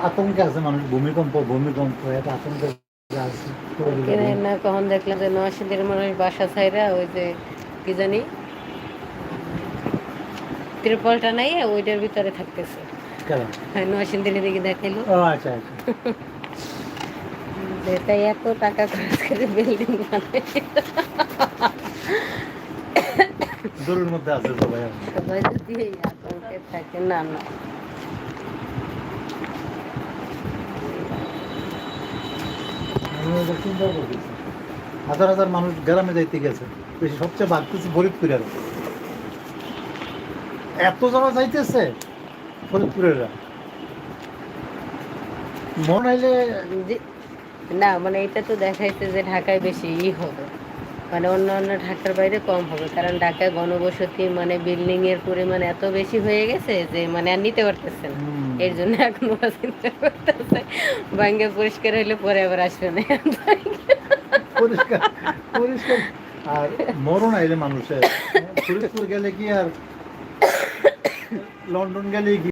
আতঙ্কে আছে মানুষ, ভূমিকম্প ভূমিকম্প এত আতঙ্কে আছে। কেন না কখন দেখলাম যে নরসিংদীর মানুষ বাসা ছাইরা ওই যে কি জানি ত্রিপলটা নাই ওইটার ভিতরে থাকতেছে। কেন? হ্যাঁ, নরসিংদীর দিকে দেখাইলো ও আচ্ছা আচ্ছা। যে তাই এত টাকা খরচ করে বিল্ডিং বানায় দূরের মধ্যে আছে সবাই এখন। সবাই যদি এই আতঙ্কে থাকে না না আমি ওদের চিন্তা করতেছি, হাজার হাজার মানুষ গ্রামে যাইতে গেছে, বেশি সবচেয়ে বাড়তেছে ফরিদপুরের, এত যাওয়া যাইতেছে ফরিদপুরেরা মন হইলে। যে- না মানে এটা তো দেখাইছে যে ঢাকায় বেশি হবে, মানে অন্য অন্য ঢাকার বাইরে কম হবে, কারণ ঢাকায় ঘনবসতি মানে বিল্ডিং এর পরিমাণ এত বেশি হয়ে গেছে যে মানে আর নিতে পারতেছে না। এর জন্য এখন ওরা চিন্তা করতেছে ভাঙ্গে পরিষ্কার হইলে পরে আবার আসবে না পরিষ্কার পরিষ্কার। আর মরণ আইলে মানুষের, ফরিদপুর গেলে কি আর লন্ডন গেলে